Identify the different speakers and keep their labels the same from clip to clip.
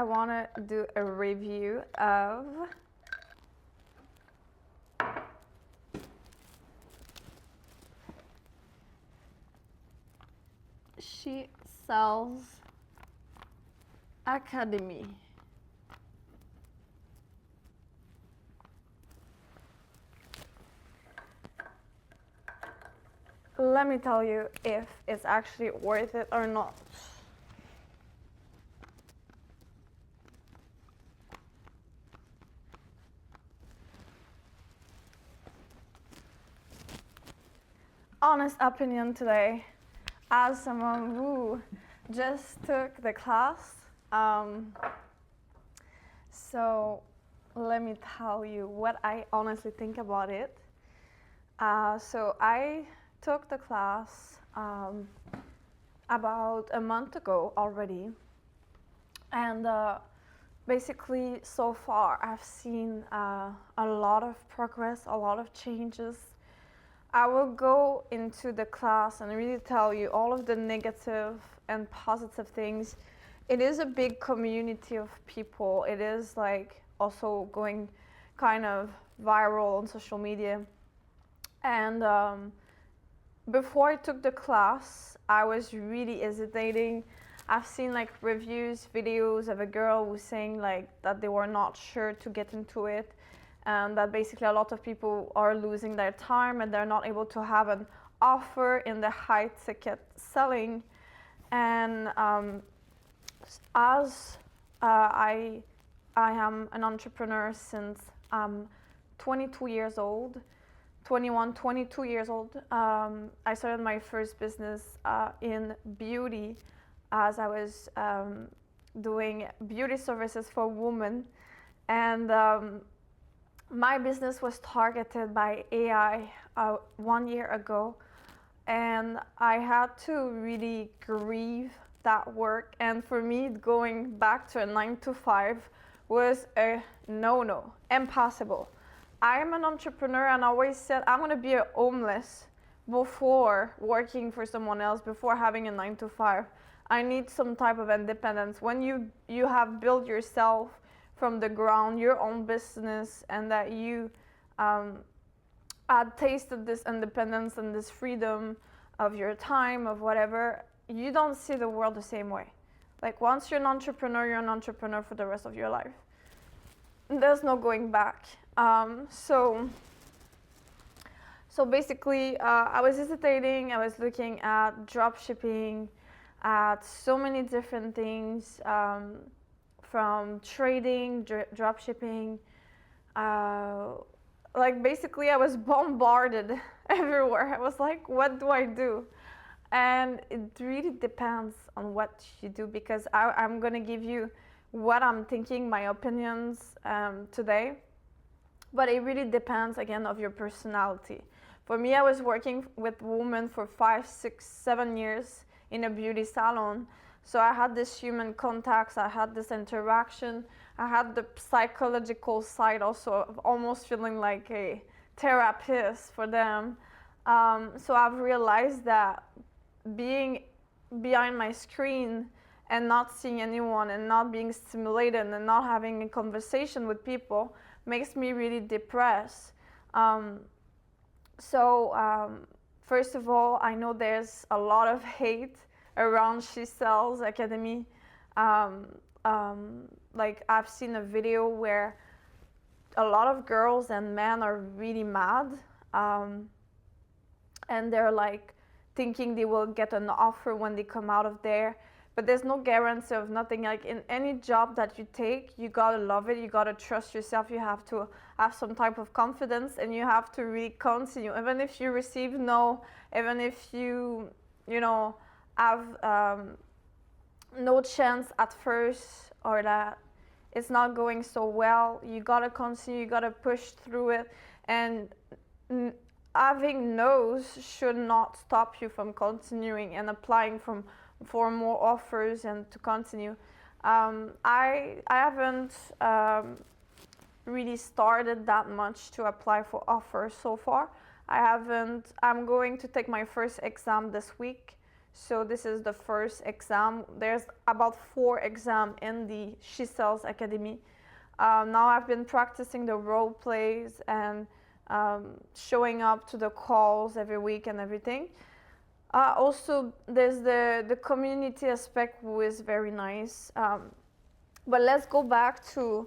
Speaker 1: I want to do a review of She Sells Academy. Let me tell you if it's actually worth it or not. Honest opinion today, as someone who just took the class. So let me tell you what I honestly think about it. So I took the class about a month ago already, and basically so far I've seen a lot of progress, a lot of changes. I will go into the class and really tell you all of the negative and positive things. It is a big community of people. It is like also going kind of viral on social media. And before I took the class, I was really hesitating. I've seen like reviews, videos of a girl who's saying like that they were not sure to get into it, and that basically a lot of people are losing their time and they're not able to have an offer in the high ticket selling. And as I am an entrepreneur since I'm 22 years old, 21, 22 years old. I started my first business in beauty, as I was doing beauty services for women. And my business was targeted by AI 1 year ago. And I had to really grieve that work. And for me, going back to a 9 to 5 was a no-no, impossible. I am an entrepreneur, and I always said I'm gonna be a homeless before working for someone else, before having a 9 to 5. I need some type of independence. When you have built yourself from the ground, your own business, and that you had tasted this independence and this freedom of your time, of whatever, you don't see the world the same way. Like once you're an entrepreneur for the rest of your life. There's no going back. So basically, I was hesitating. I was looking at drop shipping, at so many different things, from trading, drop shipping. Like basically, I was bombarded everywhere. I was like, what do I do? And it really depends on what you do, because I'm gonna give you what I'm thinking, my opinions today. But it really depends, again, of your personality. For me, I was working with women for 5, 6, 7 years in a beauty salon. So I had this human contacts, I had this interaction, I had the psychological side also of almost feeling like a therapist for them. So I've realized that being behind my screen and not seeing anyone and not being stimulated and not having a conversation with people makes me really depressed. First of all, I know there's a lot of hate around She Sells Academy. Like I've seen a video where a lot of girls and men are really mad, and they're like thinking they will get an offer when they come out of there. But there's no guarantee of nothing. Like in any job that you take, you gotta love it, you gotta trust yourself, you have to have some type of confidence, and you have to really continue. Even if you receive no, even if you have no chance at first, or that it's not going so well, you gotta continue, you gotta push through it. And having no's should not stop you from continuing and applying for more offers and to continue. I haven't really started that much to apply for offers so far. I'm going to take my first exam this week So this is the first exam. There's about 4 exams in the She Sells Academy. Now I've been practicing the role plays and showing up to the calls every week and everything. Also, there's the community aspect, who is very nice. But let's go back to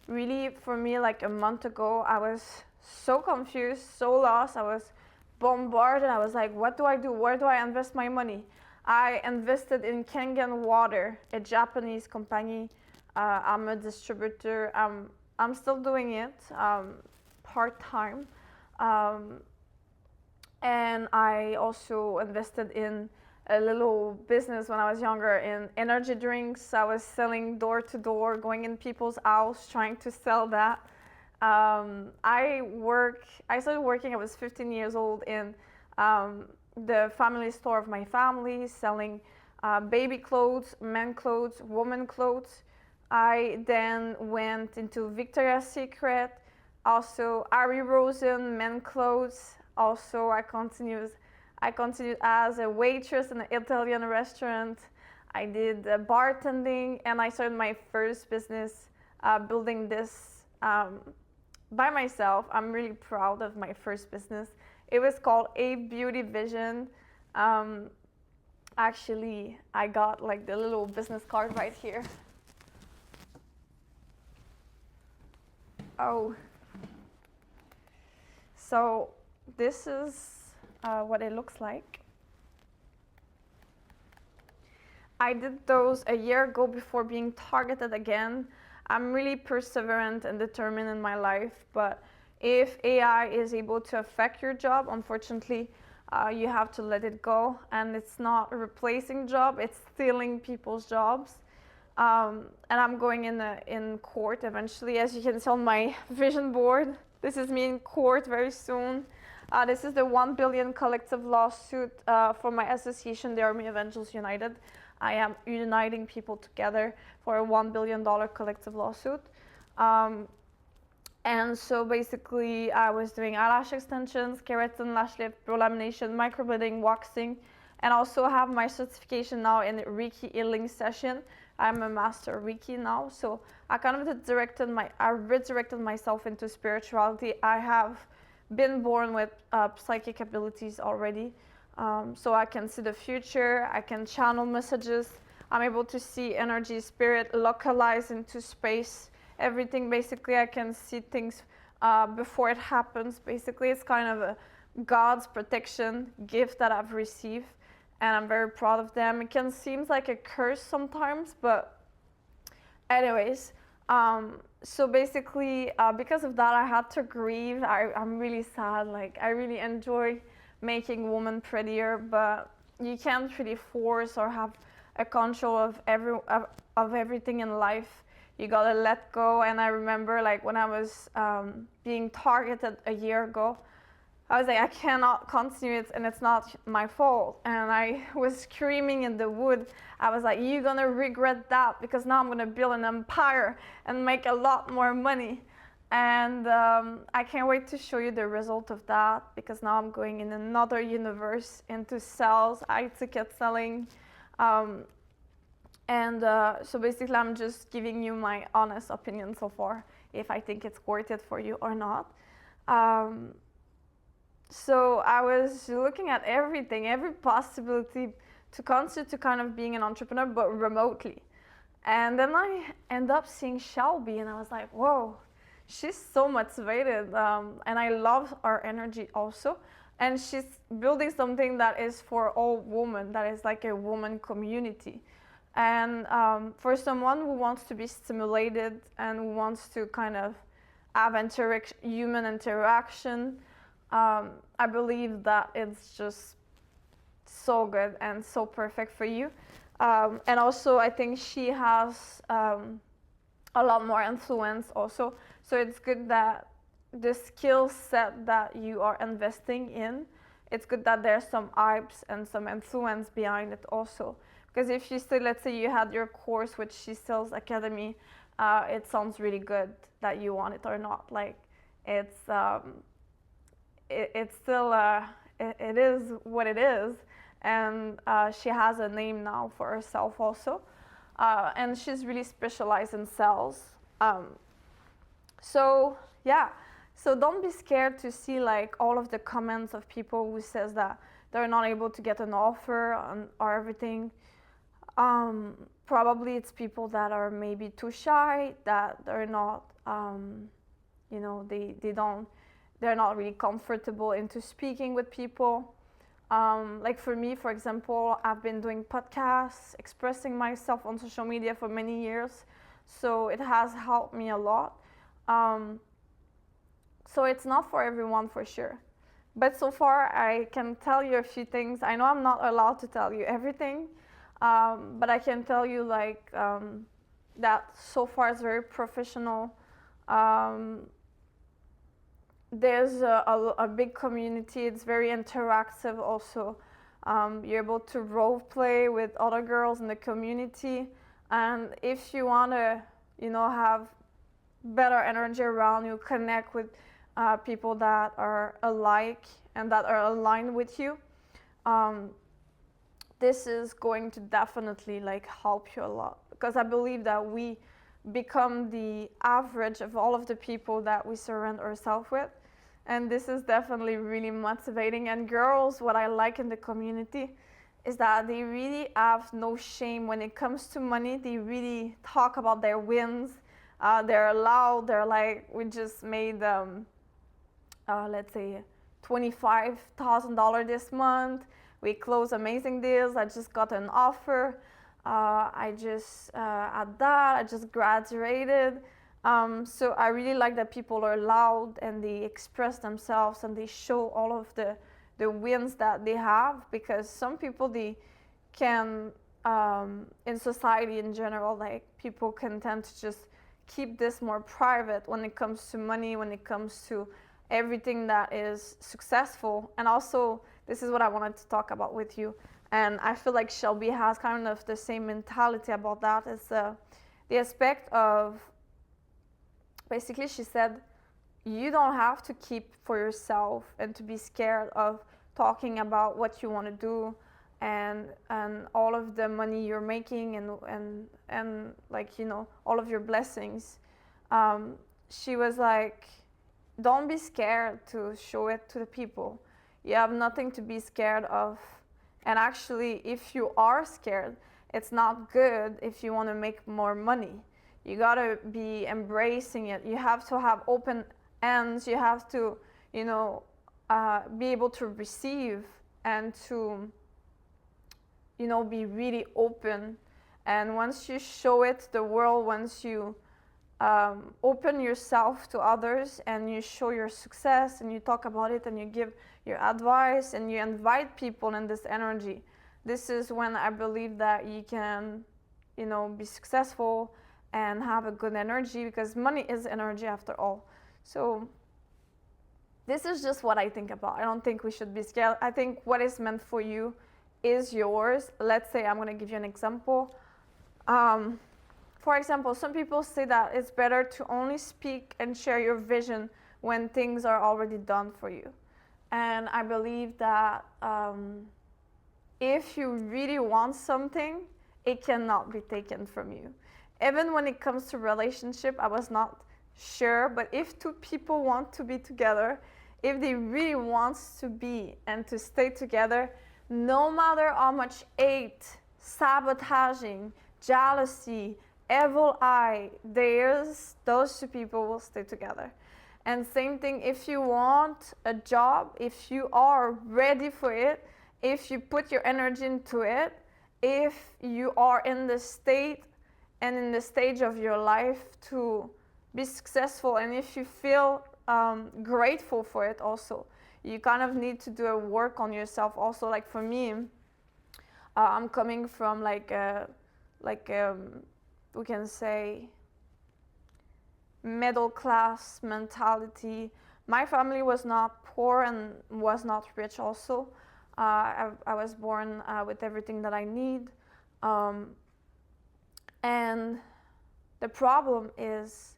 Speaker 1: really, for me, like a month ago, I was so confused, so lost. I was bombarded. I was like, what do I do? Where do I invest my money? I invested in Kangen Water, a Japanese company. I'm a distributor. I'm still doing it part-time. And I also invested in a little business when I was younger in energy drinks. I was selling door to door, going in people's house, trying to sell that. I started working, I was 15 years old, in the family store of my family, selling baby clothes, men clothes, women clothes. I then went into Victoria's Secret, also Ari Rosen, men clothes. Also, I continued as a waitress in an Italian restaurant. I did bartending, and I started my first business, building this by myself. I'm really proud of my first business. It was called Abeautyvision. Actually, I got like the little business card right here. Oh, so this is what it looks like. I did those a year ago before being targeted again. I'm really perseverant and determined in my life, but if AI is able to affect your job, unfortunately, you have to let it go. And it's not replacing job, it's stealing people's jobs. And I'm going in court eventually. As you can see on my vision board, this is me in court very soon. This is the 1 billion collective lawsuit for my association, the Army of Angels United. I am uniting people together for a $1 billion collective lawsuit. And so basically, I was doing eyelash extensions, keratin, lash lift, brow lamination, microblading, waxing, and also have my certification now in Reiki healing session. I'm a master Reiki now, so I kind of redirected myself into spirituality. I have been born with psychic abilities already, so I can see the future, I can channel messages, I'm able to see energy, spirit, localize into space, everything. Basically, I can see things before it happens. Basically, it's kind of a God's protection gift that I've received, and I'm very proud of them. It can seem like a curse sometimes, but anyways, so basically, because of that, I had to grieve. I'm really sad. Like, I really enjoy making women prettier, but you can't really force or have a control of everything in life. You gotta let go. And I remember, like, when I was being targeted a year ago, I was like, I cannot continue it, and it's not my fault. And I was screaming in the wood. I was like, you're gonna regret that, because now I'm gonna build an empire and make a lot more money. And I can't wait to show you the result of that, because now I'm going in another universe into sales, ticket selling. So basically, I'm just giving you my honest opinion so far, if I think it's worth it for you or not. So I was looking at everything, every possibility to consider to kind of being an entrepreneur, but remotely. And then I end up seeing Shelby, and I was like, whoa, she's so motivated. And I love her energy also. And she's building something that is for all women, that is like a woman community. And for someone who wants to be stimulated and who wants to kind of have human interaction, I believe that it's just so good and so perfect for you. And also, I think she has a lot more influence also. So it's good that the skill set that you are investing in, it's good that there's some hypes and some influence behind it also. Because if you say, let's say you had your course with She Sells Academy, it sounds really good that you want it or not. Like, it's still, it is what it is. and she has a name now for herself also, and she's really specialized in sales. So yeah, so don't be scared to see like all of the comments of people who says that they're not able to get an offer or everything. Probably it's people that are maybe too shy, that they're not, they're not really comfortable into speaking with people. Like for me, for example, I've been doing podcasts, expressing myself on social media for many years, so it has helped me a lot. So it's not for everyone for sure. But so far, I can tell you a few things. I know I'm not allowed to tell you everything, but I can tell you that so far it's very professional. There's a big community. It's very interactive also. You're able to role play with other girls in the community. And if you want to, have better energy around you, connect with people that are alike and that are aligned with you, this is going to definitely help you a lot, because I believe that we become the average of all of the people that we surround ourselves with, and this is definitely really motivating. And girls, what I like in the community is that they really have no shame when it comes to money. They really talk about their wins. They're loud. They're like, we just made let's say $25,000 this month. We closed amazing deals. I just got an offer. I just graduated. So I really like that people are loud and they express themselves and they show all of the wins that they have, because some people, they can, in society in general, people can tend to just keep this more private when it comes to money, when it comes to everything that is successful. And also, this is what I wanted to talk about with you. And I feel like Shelby has kind of the same mentality about that. It's the aspect of, basically she said, you don't have to keep for yourself and to be scared of talking about what you want to do and all of the money you're making and all of your blessings. She was like, don't be scared to show it to the people. You have nothing to be scared of. And actually, if you are scared, it's not good if you want to make more money. You gotta be embracing it. You have to have open ends. You have to, be able to receive and to, be really open. And once you show it to the world, once you open yourself to others and you show your success and you talk about it and you give your advice and you invite people in this energy, this is when I believe that you can, be successful and have a good energy, because money is energy after all. So this is just what I think about. I don't think we should be scared. I think what is meant for you is yours. Let's say, I'm going to give you an example. For example, some people say that it's better to only speak and share your vision when things are already done for you. And I believe that if you really want something, it cannot be taken from you. Even when it comes to relationship, I was not sure, but if two people want to be together, if they really want to be and to stay together, no matter how much hate, sabotaging, jealousy, evil eye there's, those two people will stay together. And same thing, if you want a job, if you are ready for it, if you put your energy into it, if you are in the state and in the stage of your life to be successful, and if you feel grateful for it also, you kind of need to do a work on yourself also. Like for me, I'm coming from we can say middle class mentality. My family was not poor and was not rich also. I was born with everything that I need. And the problem is,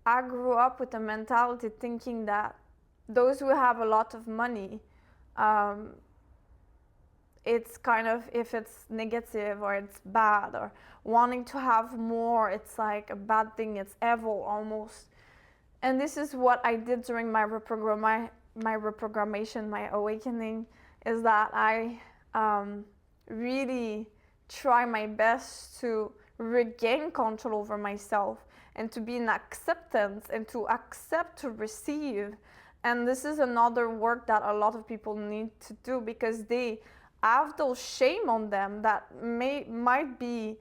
Speaker 1: I grew up with a mentality thinking that those who have a lot of money it's kind of, if it's negative or it's bad or wanting to have more, it's like a bad thing, it's evil almost. And this is what I did during my reprogrammation, my awakening, is that I really try my best to regain control over myself and to be in acceptance and to accept to receive. And this is another work that a lot of people need to do, because they have those shame on them that might be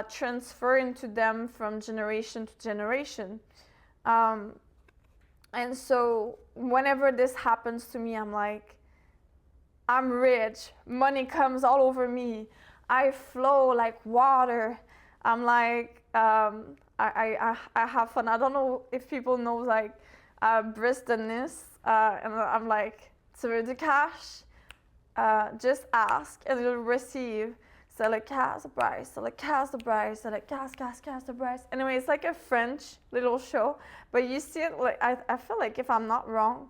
Speaker 1: transferring to them from generation to generation. And so whenever this happens to me, I'm like, I'm rich, money comes all over me, I flow like water. I'm like, I have fun. I don't know if people know like Bristolness, and I'm like, tu veux du cash? Just ask and you'll receive. So like, cash the price, so like, cash the price, so like, cash the price. Anyway, it's like a French little show, but you see it, like, I feel like, if I'm not wrong,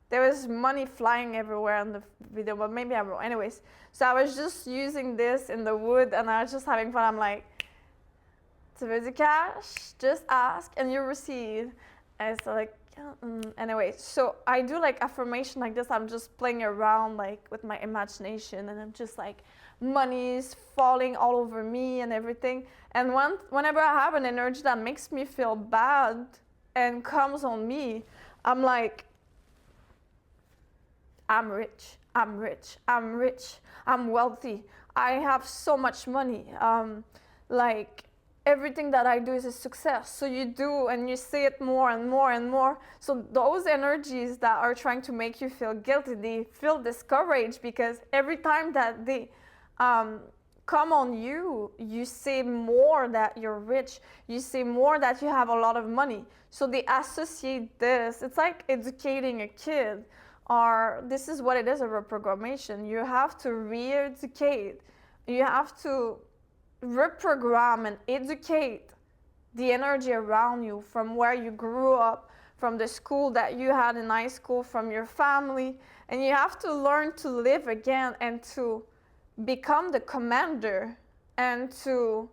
Speaker 1: there was money flying everywhere in the video, but maybe I'm wrong. Anyways, so I was just using this in the wood and I was just having fun. I'm like, tu veux du cash? Just ask and you receive. And it's like, anyway, so I do like affirmation like this. I'm just playing around like with my imagination, and I'm just like, money's falling all over me and everything. And whenever I have an energy that makes me feel bad and comes on me, I'm like, I'm rich, I'm rich, I'm rich, I'm wealthy, I have so much money. Like, everything that I do is a success. So you do, and you say it more and more and more. So those energies that are trying to make you feel guilty, they feel discouraged, because every time that they come on you, you say more that you're rich, you say more that you have a lot of money. So they associate this. It's like educating a kid, or this is what it is, a reprogrammation. You have to re-educate. You have to reprogram and educate the energy around you, from where you grew up, from the school that you had in high school, from your family. And you have to learn to live again and to become the commander and to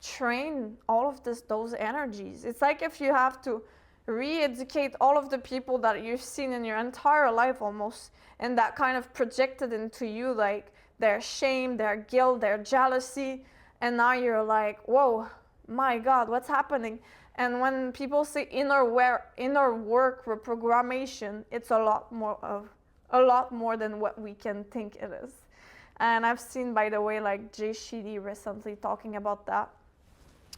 Speaker 1: train all of those energies. It's like if you have to re-educate all of the people that you've seen in your entire life almost, and that kind of projected into you, like their shame, their guilt, their jealousy, and now you're like, whoa, my God, what's happening? And when people say inner work, reprogrammation, it's a lot more than what we can think it is. And I've seen, by the way, like Jay Shetty recently talking about that,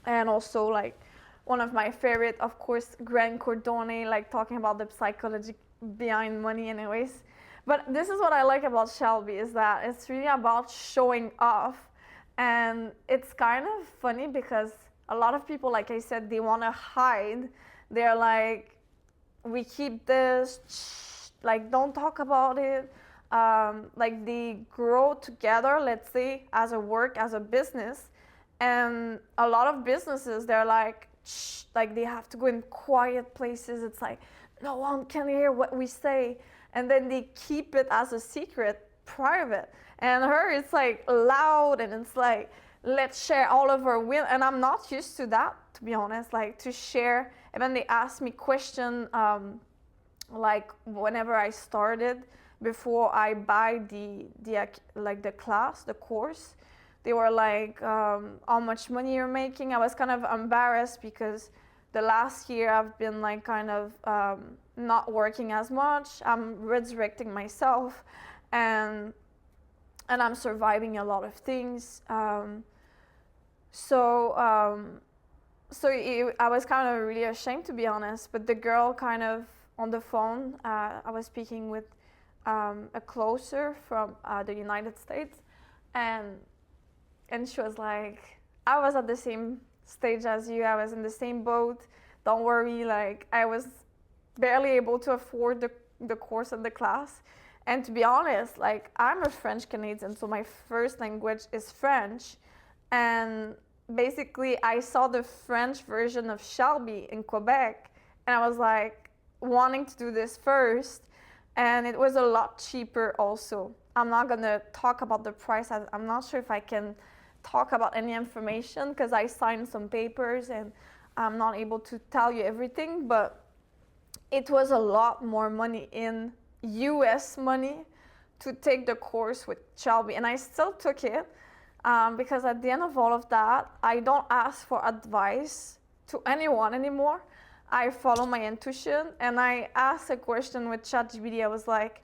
Speaker 1: and also like one of my favorite, of course, Grant Cardone, like talking about the psychology behind money anyways. But this is what I like about Shelby, is that it's really about showing off. And it's kind of funny because a lot of people, like I said, they want to hide. They're like, we keep this, like, don't talk about it. Like, they grow together, let's say, as a work, as a business. And a lot of businesses, they're like they have to go in quiet places. It's like, no one can hear what we say. And then they keep it as a secret, private. And her, it's like loud, and it's like, let's share all of our win. And I'm not used to that, to be honest, like to share. And then they ask me question, like whenever I started, before I buy the class, the course, they were like, how much money you're making? I was kind of embarrassed because the last year I've been like kind of not working as much. I'm resurrecting myself, and I'm surviving a lot of things. So I was kind of really ashamed, to be honest. But the girl kind of on the phone, I was speaking with a closer from the United States, and she was like, I was at the same stage as you. I was in the same boat. Don't worry, like I was barely able to afford the course and the class. And to be honest, like I'm a French Canadian, so my first language is French. And basically I saw the French version of Shelby in Quebec, and I was like wanting to do this first. And it was a lot cheaper also. I'm not gonna talk about the price. I'm not sure if I can talk about any information because I signed some papers and I'm not able to tell you everything, but it was a lot more money in US money to take the course with Shelby, and I still took it because at the end of all of that, I don't ask for advice to anyone anymore. I follow my intuition, and I asked a question with ChatGPT. I was like,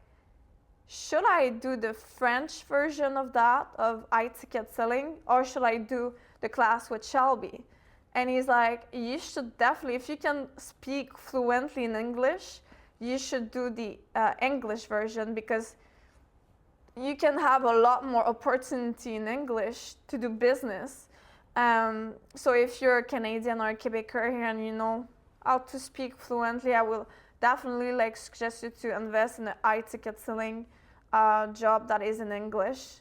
Speaker 1: should I do the French version of that, of i-ticket selling, or should I do the class with Shelby? And he's like, you should definitely, if you can speak fluently in English, you should do the English version because you can have a lot more opportunity in English to do business. So if you're a Canadian or a Quebecer here and you know how to speak fluently, I will definitely like suggest you to invest in an i-ticket selling job that is in English.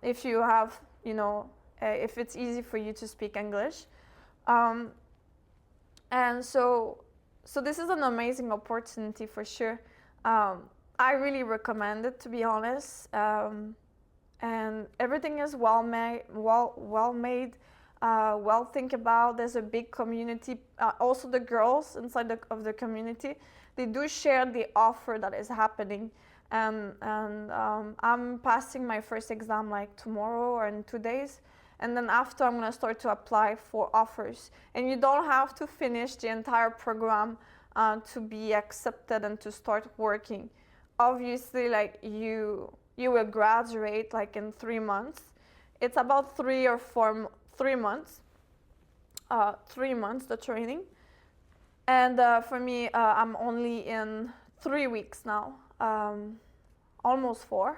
Speaker 1: If you have, if it's easy for you to speak English. And so this is an amazing opportunity for sure. I really recommend it, to be honest. And everything is well made, well think about. There's a big community. Also, the girls inside of the community, they do share the offer that is happening. And I'm passing my first exam like tomorrow or in 2 days. And then after, I'm gonna start to apply for offers. And you don't have to finish the entire program to be accepted and to start working. Obviously, like you will graduate like in 3 months. It's about 3 months. 3 months, the training. And for me, I'm only in 3 weeks now, almost 4.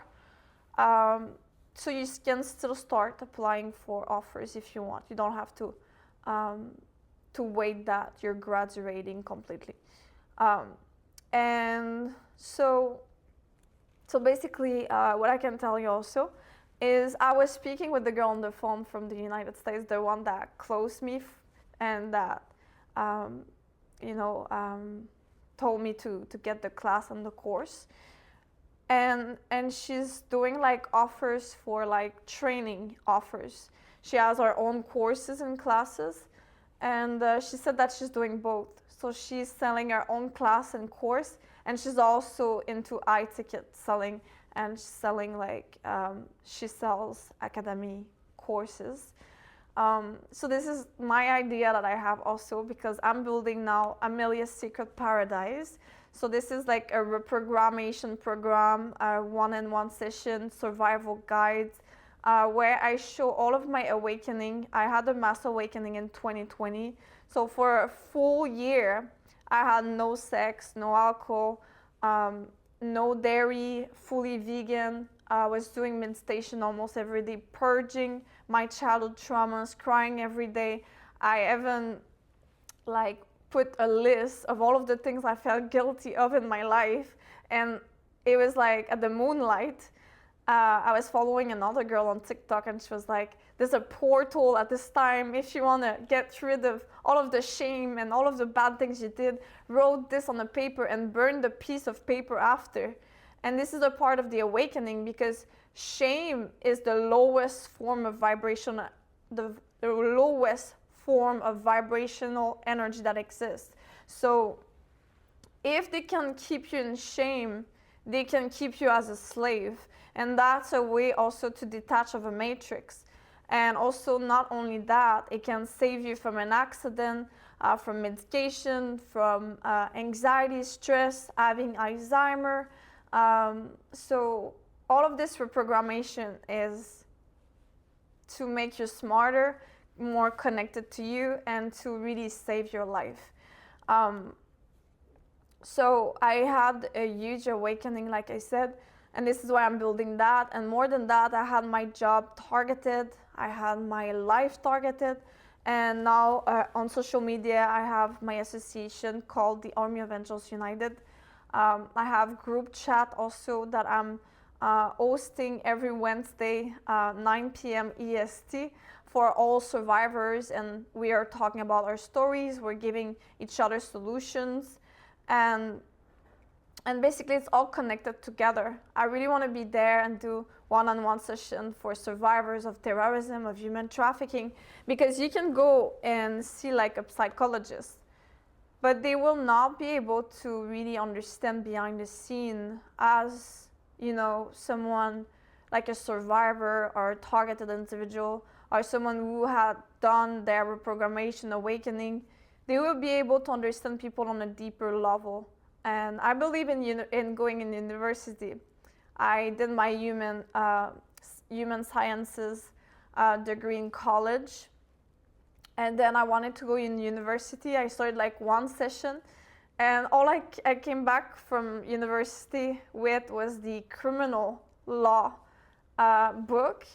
Speaker 1: So you can still start applying for offers if you want. You don't have to wait that you're graduating completely. And so basically, what I can tell you also is I was speaking with the girl on the phone from the United States, the one that closed me and that, told me to get the class and the course. And she's doing like offers for like training offers. She has her own courses and classes, and she said that she's doing both. So she's selling her own class and course, and she's also into i-ticket selling and selling like She Sells Academy courses. So this is my idea that I have also because I'm building now Amelia's Secret Paradise. So this is like a reprogrammation program, a one-on-one session, survival guides, where I show all of my awakening. I had a mass awakening in 2020. So for a full year, I had no sex, no alcohol, no dairy, fully vegan. I was doing meditation almost every day, purging my childhood traumas, crying every day. I even put a list of all of the things I felt guilty of in my life, and it was like at the moonlight. I was following another girl on TikTok, and she was like, there's a portal at this time. If you want to get rid of all of the shame and all of the bad things you did, wrote this on a paper and burn the piece of paper after. And this is a part of the awakening because shame is the lowest form of vibration, the lowest form of vibrational energy that exists. So if they can keep you in shame, they can keep you as a slave. And that's a way also to detach of a matrix. And also not only that, it can save you from an accident, from medication, from anxiety, stress, having Alzheimer. So all of this reprogrammation is to make you smarter, more connected to you, and to really save your life. So I had a huge awakening, like I said, and this is why I'm building that. And more than that, I had my job targeted, I had my life targeted, and now on social media, I have my association called the Army of Angels United. I have group chat also that I'm hosting every Wednesday, 9 p.m. EST, for all survivors, and we are talking about our stories. We're giving each other solutions, and And basically it's all connected together. I really want to be there and do one-on-one session for survivors of terrorism, of human trafficking, because you can go and see like a psychologist, but they will not be able to really understand behind the scene as, you know, someone like a survivor or a targeted individual or someone who had done their reprogrammation awakening. They will be able to understand people on a deeper level. And I believe in going in university. I did my human sciences degree in college. And then I wanted to go in university. I started like one session. And all I came back from university with was the criminal law book.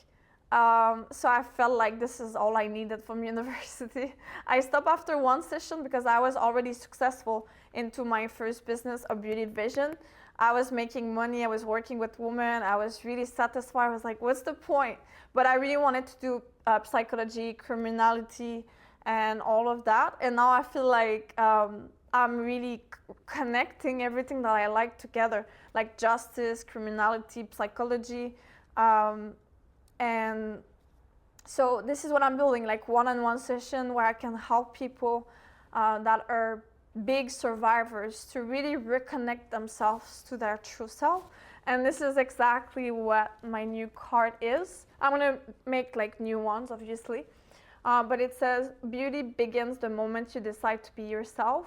Speaker 1: So I felt like this is all I needed from university. I stopped after one session because I was already successful into my first business, Abeautyvision. I was making money, I was working with women, I was really satisfied. I was like, what's the point? But I really wanted to do psychology, criminality, and all of that. And now I feel like I'm really connecting everything that I like together, like justice, criminality, psychology. And so this is what I'm building, like one-on-one session where I can help people that are big survivors to really reconnect themselves to their true self. And this is exactly what my new card is. I'm gonna make like new ones, obviously. But it says, beauty begins the moment you decide to be yourself.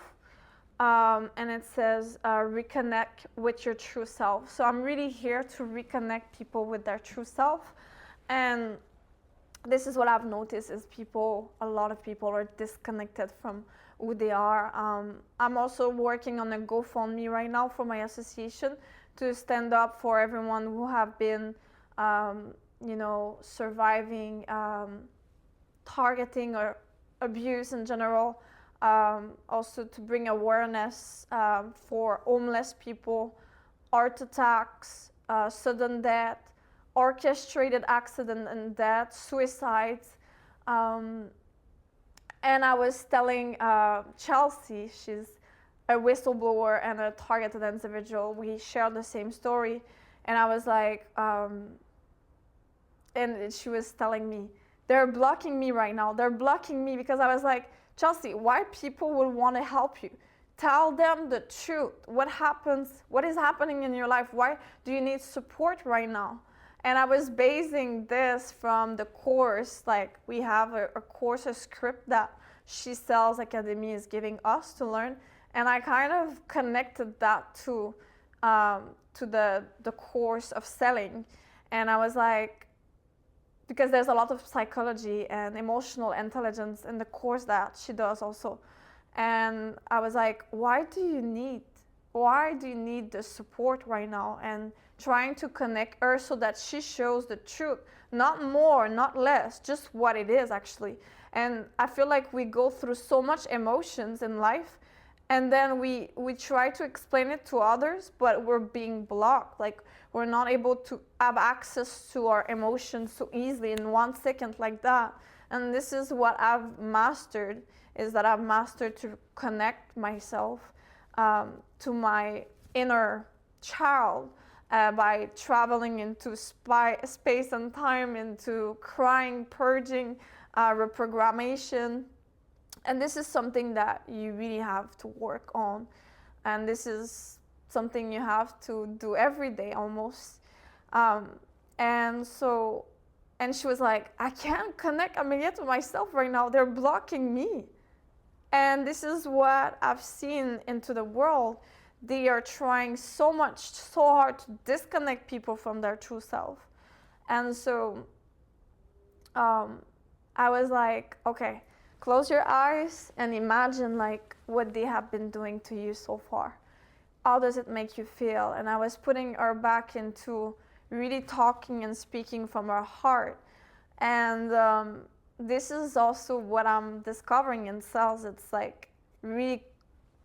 Speaker 1: And it says, reconnect with your true self. So I'm really here to reconnect people with their true self. And this is what I've noticed is a lot of people are disconnected from who they are. I'm also working on a GoFundMe right now for my association to stand up for everyone who have been, surviving targeting or abuse in general. Also to bring awareness for homeless people, heart attacks, sudden death, orchestrated accident and death, suicides. And I was telling Chelsea, she's a whistleblower and a targeted individual. We shared the same story. And I was like, and she was telling me, they're blocking me right now. They're blocking me because I was like, Chelsea, why people would want to help you? Tell them the truth. What happens? What is happening in your life? Why do you need support right now? And I was basing this from the course, like we have a course, a script that She Sells Academy is giving us to learn. And I kind of connected that to the course of selling. And I was like, because there's a lot of psychology and emotional intelligence in the course that she does also. And I was like, why do you need the support right now? And trying to connect her so that she shows the truth, not more, not less, just what it is actually. And I feel like we go through so much emotions in life, and then we try to explain it to others, but we're being blocked. Like we're not able to have access to our emotions so easily in 1 second like that. And this is what I've mastered, is that I've mastered to connect myself to my inner child by traveling into space and time, into crying, purging, reprogrammation. And this is something that you really have to work on. And this is something you have to do every day almost. And she was like, I can't connect Amelia to myself right now. They're blocking me. And this is what I've seen into the world. They are trying so hard to disconnect people from their true self. And so I was like, okay, close your eyes and imagine like what they have been doing to you so far. How does it make you feel? And I was putting her back into really talking and speaking from her heart. And this is also what I'm discovering in sales. It's like really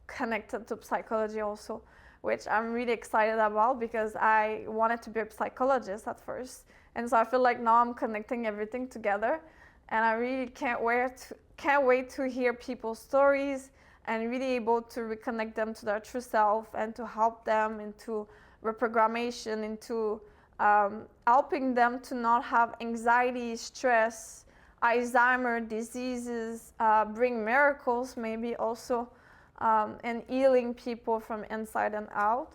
Speaker 1: connected to psychology also, which I'm really excited about because I wanted to be a psychologist at first. And so I feel like now I'm connecting everything together, and I really can't wait to hear people's stories and really able to reconnect them to their true self and to help them into reprogrammation, into helping them to not have anxiety, stress, Alzheimer's diseases, bring miracles maybe also, and healing people from inside and out.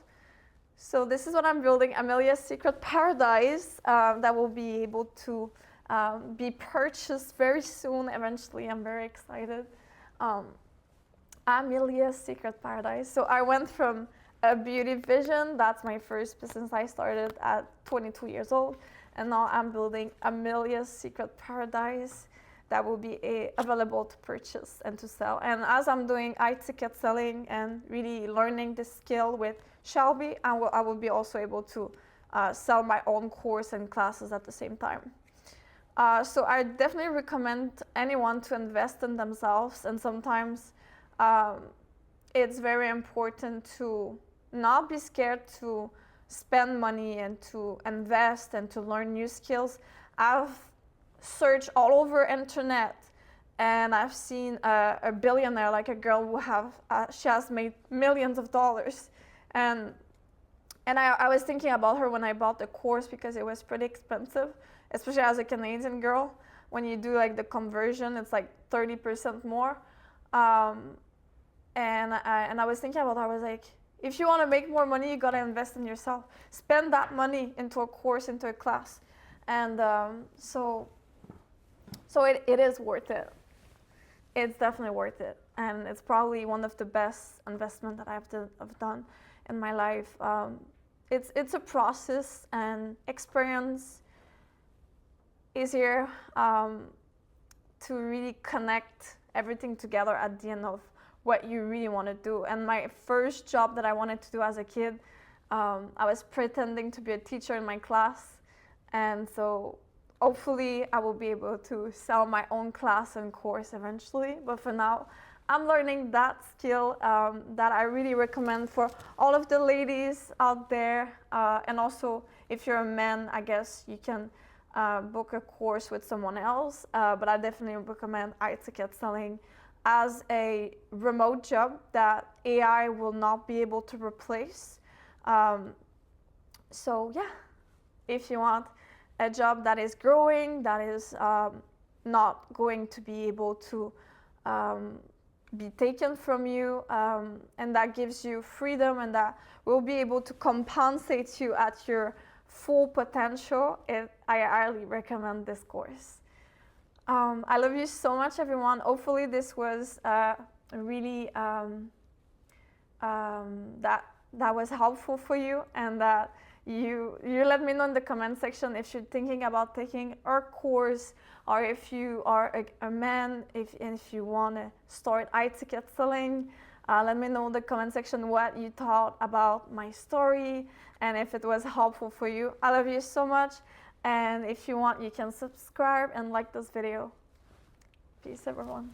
Speaker 1: So this is what I'm building, Amelia's Secret Paradise, that will be able to be purchased very soon. Eventually, I'm very excited. Amelia's Secret Paradise. So I went from Abeautyvision, that's my first business I started at 22 years old, and now I'm building Amelia's Secret Paradise that will be available to purchase and to sell. And as I'm doing ticket selling and really learning this skill with Shelby, I will be also able to sell my own course and classes at the same time. So I definitely recommend anyone to invest in themselves, and sometimes it's very important to not be scared to spend money and to invest and to learn new skills. I've searched all over internet, and I've seen a billionaire, like a girl who she has made millions of dollars. And I was thinking about her when I bought the course, because it was pretty expensive, especially as a Canadian girl. When you do like the conversion, it's like 30% more. And I was thinking about her. I was like, if you want to make more money, you got to invest in yourself. Spend that money into a course, into a class. And so it is worth it. It's definitely worth it. And it's probably one of the best investments that I've done in my life. It's a process, and experience is here to really connect everything together at the end of what you really want to do. And my first job that I wanted to do as a kid, I was pretending to be a teacher in my class. And so hopefully I will be able to sell my own class and course eventually. But for now, I'm learning that skill that I really recommend for all of the ladies out there. And also, if you're a man, I guess you can book a course with someone else. But I definitely recommend ticket selling as a remote job that AI will not be able to replace. So yeah, if you want a job that is growing, that is not going to be able to be taken from you, and that gives you freedom, and that will be able to compensate you at your full potential, I highly recommend this course. I love you so much, everyone. Hopefully this was really that was helpful for you, and that you let me know in the comment section if you're thinking about taking our course, or if you are a man, if you want to start ticket selling. Let me know in the comment section what you thought about my story, and if it was helpful for you. I love you so much. And if you want, you can subscribe and like this video. Peace, everyone.